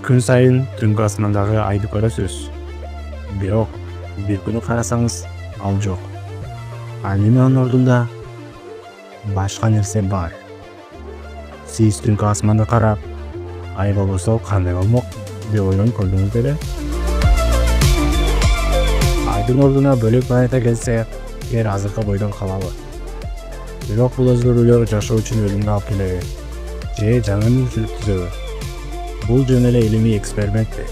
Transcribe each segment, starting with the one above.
күн сайын түнкү асмандагы айды көрөсүз. Бирок бир күнү карасаңыз ал жок. Ал эми анын ордунда башка нерсе бар. Сиз түнкү асманды карап, ай болбосо кандай болмок деп ойлонуп көрдүңүз беле? Айдын ордуна бөлөк планета келсе, жер азыркы бойдон калабы? Бирок бул өзгөрүүлөр жашоо үчүн өлүмгө алып келеби? Же жаңы мүмкүнчүлүк түзөбү? Бул жөн эле илимий экспериментпи?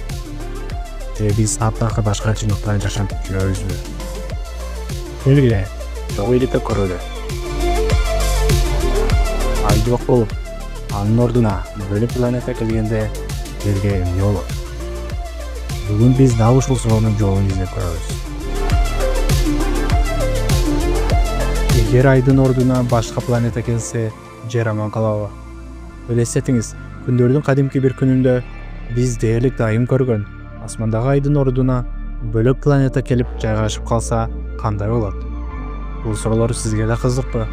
Же биз аптакы башка чындыкта жашап жүрөбүзбү? Келгиле, чогуу иликтеп көрөлү. Ай жок болуп, анын ордуна бөлөк планета келгенде жерге эмне болот? Бүгүн биз дал ушул суроонун жообун издеп көрөбүз. Эгер айдын ордуна башка планета келсе, жер аман калабы? Элестетиңиз, күндөрдүн кадимки бир күнүндө биз дээрлик дайым көргөн асмандагы айдын ордуна бөлөк планета келип жайгашып калса кандай болот? Бул суроолор сизге да кызыкпы?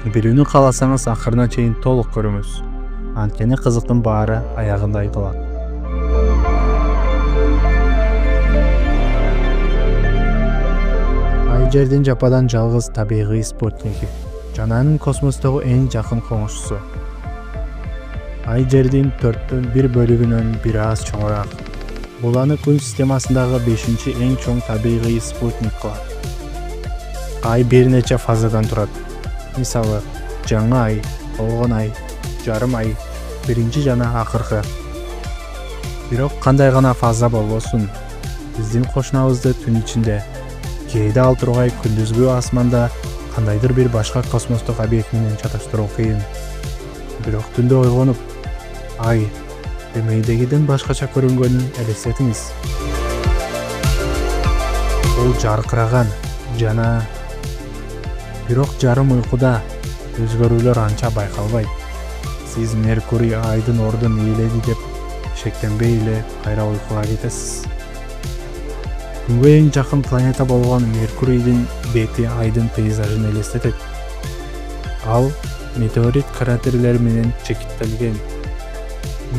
Билүүнү кааласаңыз акырына чейин толук көрүңүз. Анткени кызыктын баары аягында айтылат. Ай жердин жападан жалгыз табигый спутниги жана анын космостогу эң жакын коңшусу. Ай жердин 1/4 бөлүгүнөн бир аз чоңураак. Бул аны күн системасындагы 5-чи эң чоң табигый спутник кылат. Ай бир нече фазадан турат. Мисалы, жаңы ай, болгон ай, жарым ай, биринчи жана акыркы. Бирок кандай гана фаза болбосун, биздин кошунабызды түн ичинде, кээде ал тургай күндүзгү асманда кандайдыр бир башка космостук объект менен чаташтыруу кыйын. Бирок түндө ойгонуп, ай демейдегиден башкача көрүнгөнүн элестетиңиз. Ол жаркыраган жана бирок жарым уйкуда өзгөрүүлөр анча байкалбайт. Сиз Меркурий айдын ордун ээледи деп шектенбей эле кайра уйкуга кетесиз. Күнгө эң жакын планета болгон Меркурийдин бети айдын пейзажын элестетет. Ал метеорит кратерлери менен чекиттелген.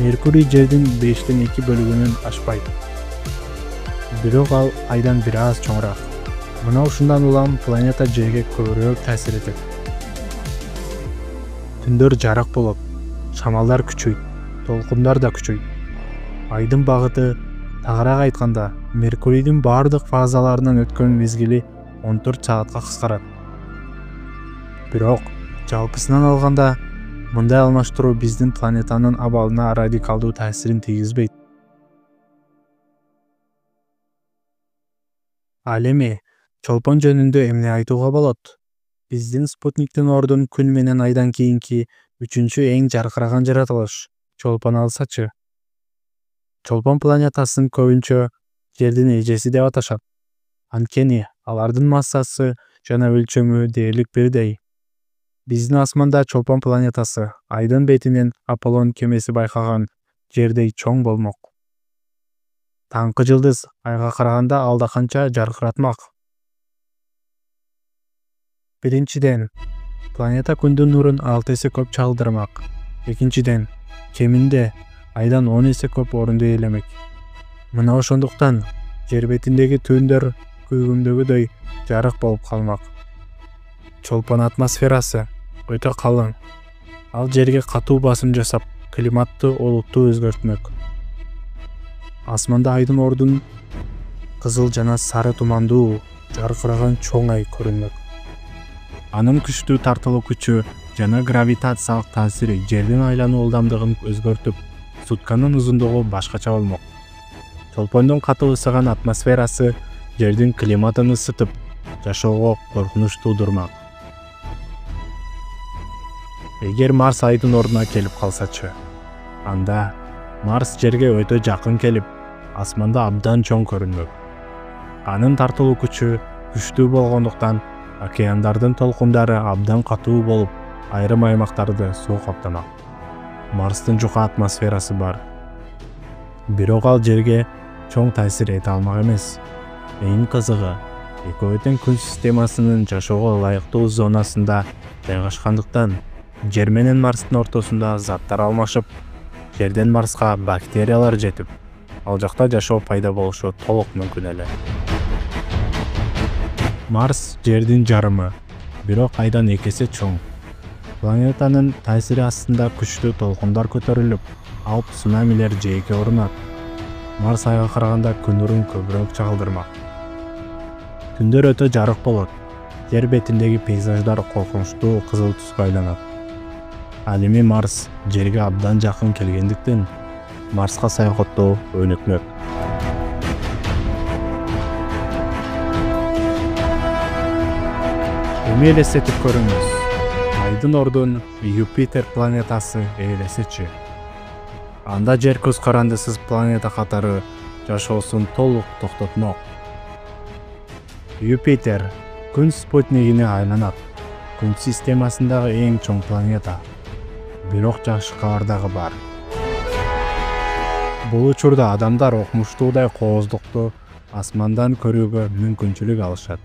Меркурий жердин 5/2 бөлүгүнөн ашпайт. Бирок ал айдан бир аз чоңураак. Мына ушундан улам планета жерге көбүрөөк таасир этет. Түндөр жарык болот, шамалдар күчөйт, толкундар да күчөйт. Айдын багыты, тагыраак айтканда, Меркурийдин бардык фазаларынан өткөн мезгили 14 саатка кыскарат. Бирок жалпысынан алганда, мындай алмаштыруу биздин планетанын абалына радикалдуу таасирин тийгизбейт. Ал эми чолпон жөнүндө эмне айтууга болот? Биздин спутниктин ордун күн менен айдан кийинки 3-чү эң жаркыраган жаратылыш чолпон алсачы? Чолпон планетасын көбүнчө жердин эжеси деп аташат. Анткени алардын массасы жана өлчөмү дээрлик бирдей. Биздин асманда чолпон планетасы айдын бетинен Аполлон кемеси байкаган жердей чоң болмок. Таңкы жылдыз айга караганда алда канча жаркыратмак? Биринчиден, планета күндүн нурун 6 эсе көп чагылдырмак. Экинчиден, кеминде айдан 10 эсе көп орунду ээлемек. Мына ошондуктан жер бетиндеги түндөр күйгүмдөгүдөй жарык болуп калмак. Чолпон атмосферасы өтө калың. Ал жерге катуу басым жасап, климатты олуттуу өзгөртмөк. Асманда айдын ордун кызыл жана сары тумандуу, жаркыраган чоң ай көрүнмөк. Анын күчтүү тартылуу күчү жана гравитациялык таасири жердин айлануу ылдамдыгын өзгөртүп, сутканын узундугу башкача болмок. Чолпондун катуу ысыган атмосферасы жердин климатын ысытып, жашоого коркунуч туудурмак. Эгер Марс айдын ордуна келип калсачы? Анда Марс жерге өтө жакын келип, асманда абдан чоң көрүнмөк. Анын тартылуу күчү күчтүү болгондуктан океандардын толкундары абдан катуу болуп, айрым аймактарды суу каптамак. Марстын жука атмосферасы бар. Бирок ал жерге чоң таасир эте алмак эмес. Эң кызыгы, экөөтен күн системасынын жашоого ылайыктуу зонасында жайгашкандыктан, жер менен Марстын ортосунда заттар алмашып, жерден Марска бактериялар жетип, ал жакта жашоо пайда болушу толук мүмкүн эле. Марс жердин жарымы, бирок айдан 2 эсе чоң. Планетанын таасири астында күчтүү толкундар көтөрүлүп, алып цунамилер жээкке урунат. Марс айга караганда күн нурун көбүрөөк чагылдырмак. Түндөр өтө жарык болот. Жер бетиндеги пейзаждар коркунучтуу кызыл түскө айланат. Ал эми Марс жерге абдан жакын келгендиктен Марска саякаттоо өнүкмөк. Эми элестетип көрүңүз. Айдын ордун Юпитер планетасы ээлесечи. Анда жер көз карандысыз планета катары жашоосун толук токтотмок. Юпитер күн спутнигине айланат. Күн системасындагы эң чоң планета. Бирок жакшы кабар дагы бар. Бул учурда адамдар окмуштуудай кооздукту асмандан көрүүгө мүмкүнчүлүк алышат.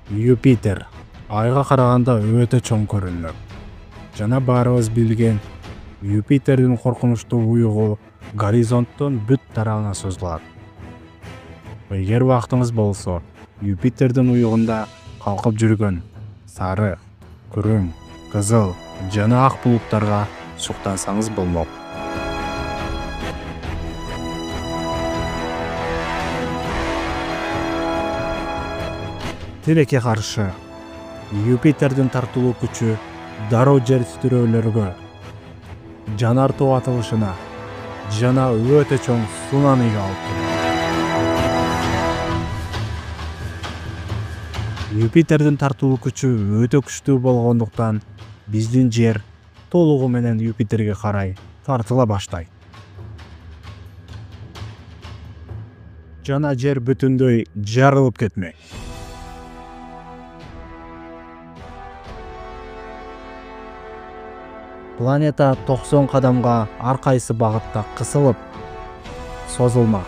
Юпитер айга караганда өтө чоң көрүнөт. Жана баарыбыз билген Юпитердин коркунучтуу уюгу горизонттун бүт тарабына созулат. Эгер убактыңыз болсо, Юпитердин уюгунда калкып жүргөн сары, күрүң, кызыл жана ак булуттарга суктансаңыз болмок. Тилекке каршы, Юпитердин тартылуу күчү дароо жер титирөөлөргө, жанар тоо атылышына жана өтө чоң цунамиге алып келет. Юпитердин тартылуу күчү өтө күчтүү болгондуктан биздин жер толугу менен Юпитерге карай тартыла баштайт. Жана жер бүтүндөй жарылып кетмек. Планета 90 кадамга ар кайсы багытта кысылып, созулмак.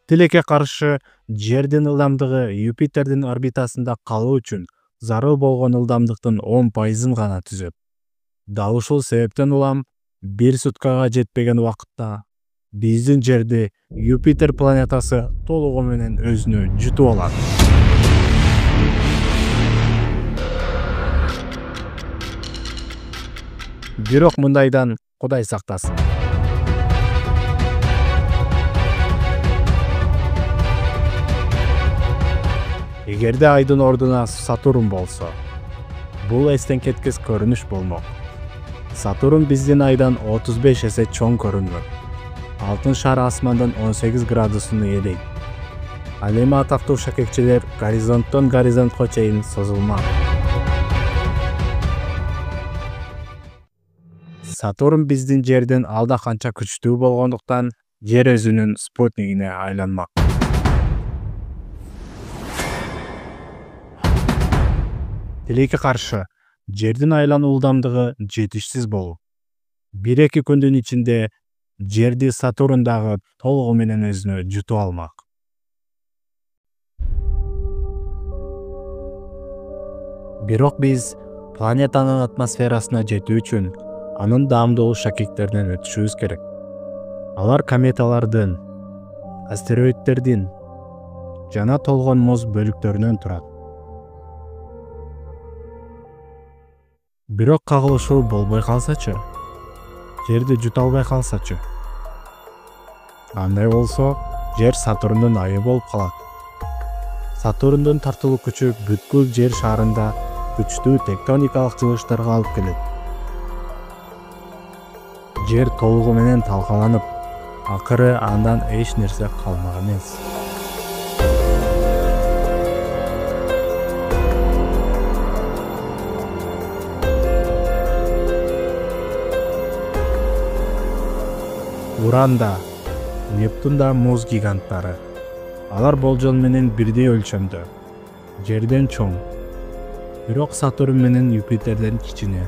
Тилекке каршы, жердин ылдамдыгы Юпитердин орбитасында калуу үчүн зарыл болгон ылдамдыктын 10% гана түзөт. Дал ушул себептен улам 1 суткага жетпеген убакытта биздин жерди Юпитер планетасы толугу менен өзүнө жутуп алат. Бирок мындайдан Кудай сактасын. Эгерде айдын ордуна Сатурн болсо, бул эстен кеткис көрүнүш болмок. Сатурн биздин айдан 35 эсе чоң көрүнөт. Алтын шар асмандан 18 градусун ээлейт. Ал эми атактуу шакекчилер горизонттон горизонтко чейин созулмак. Сатурн биздин жерден алда канча күчтүү болгондуктан жер өзүнүн спутнигине айланмак. Тилекке каршы, жердин айлануу ылдамдыгы жетишсиз болуп, 1-2 күндүн ичинде жерди Сатурн дагы толугу менен өзүнө жутуп алмак. Бирок биз планетанын атмосферасына жетүү үчүн анын даамдуу шакектеринен өтүшүбүз керек. Алар кометалардын, астероидтердин жана толгон муз бөлүктөрүнөн турат. Бирок кагылышуу болбой калсачы? Жерди жута албай калсачы? Андай болсо, жер Сатурндун айы болуп калат. Сатурндун тартылуу күчү бүткүл жер шарында күчтүү тектоникалык жылыштарга алып келет. Жер толугу менен талкаланып, акыры андан эч нерсе калмаган эмес. Уранда, Нептунда муз гиганттары. Алар болжол менен бирдей өлчөмдө. Жерден чоң. Бирок Сатурн менен Юпитерден кичине.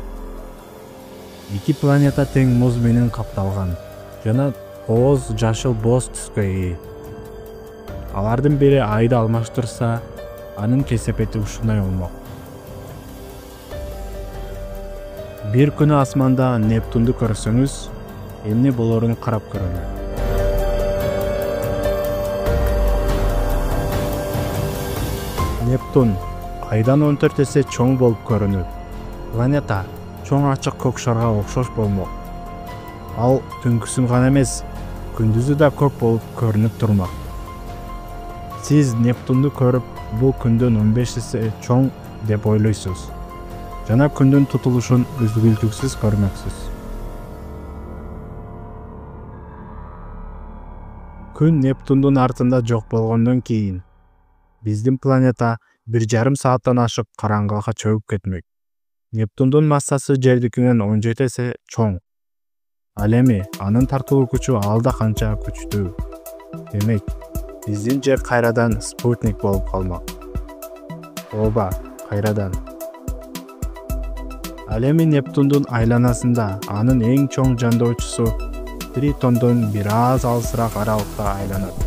Эки планета тең муз менен капталган жана кооз жашыл боз түскө ээ. Алардын бири айды алмаштырса, анын кесепети ушундай болмок. Бир күнү асманда Нептунду көрсөңүз, эмне болоруну карап көрүңүз. Нептун айдан 14 эсе чоң болуп көрүнөт. Планета чоң ачык көк шарга окшош болмок. Ал түнкүсүн гана эмес, күндүзү да көк болуп көрүнүп турмак. Сиз Нептунду көрүп, бул күндөн 15 эсе чоң деп ойлойсуз. Жана күндүн тутулушун үзгүлтүксүз көрмөксүз. Күн Нептундун артында жок болгондон кийин биздин планета 1,5 сааттан ашык караңгылыкка чөгүп кетмек. Нептундун массасы Жердикинен 17 эсе чоң. Ал эми анын тартылуу күчү алда канча күчтүү. Демек, биздин Жер кайрадан спутник болуп калмак. Ооба, кайрадан. Ал эми Нептундун айланасында анын эң чоң жандоочусу Тритондон бир аз алысыраак аралыкта айланат.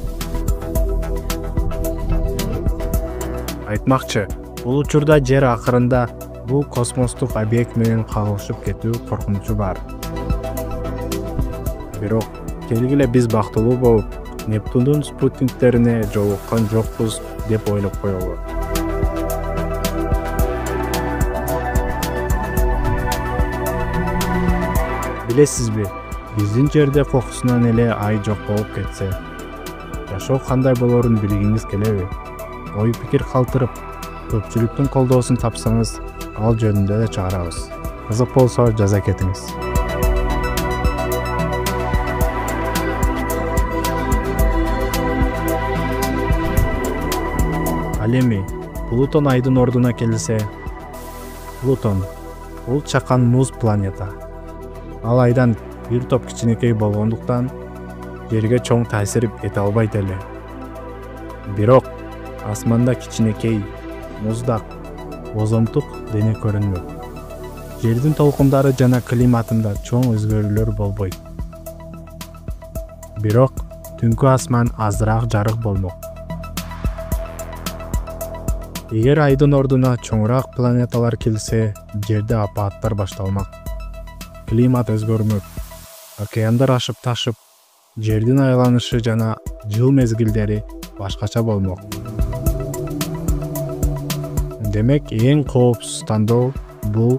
Айтмакчы, бул учурда Жер акырында бул космостук объект менен кагылышып кетүү коркунучу бар. Бирок, келгиле биз бактылуу болуп, Нептундун спутниктерине жолуккан жокпуз деп ойлоп коелу. Билесизби, биздин Жерде фокусунан эле Ай жок болуп кетсе, жашоо кандай болорун билгиңиз келеби? Ой пикир калтырып, көпчүлүктүн колдоосун тапсаңыз, ал жөнүндө да чыгарабыз. Кызык болсо жаза кетиңиз. Ал эми Плутон Айдын ордуна келсе, Плутон бул чакан муз планета. Ал Айдан бир топ кичинекей болгондуктан Жерге чоң таасир эте албайт эле. Бирок асманда кичинекей, муздак, озонтук дене көрүнмөк. Жердин толкундары жана климатында чоң өзгөрүүлөр болбойт. Бирок түнкү асман азыраак жарык болмок. Эгер Айдын ордуна чоңураак планеталар келсе, Жерде апааттар башталмак. Климат өзгөрмөк, океандар ашып ташып, Жердин айланышы жана жыл мезгилдери башкача болмок. Демек, эң коопсуз тандоо бул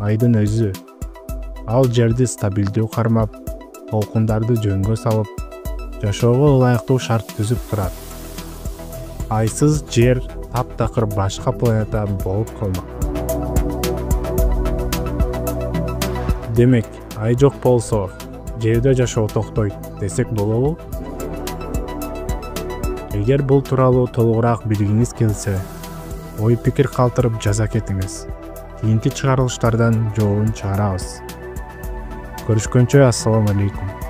Айдын өзү. Ал Жерди стабилдүү кармап, толкундарды жөнгө салып, жашоого ылайыктуу шарт түзүп турат. Айсыз Жер таптакыр башка планета болуп калмак. Демек, Ай жок болсо, Жерде жашоо токтойт десек болобу? Эгер бул тууралуу толугураак билгиңиз келсе, ой пикир калтырып жаза кетиңиз. Кийинки чыгарылыштардан жообун чыгарабыз. Көрүшкөнчө, ассаламу алейкум.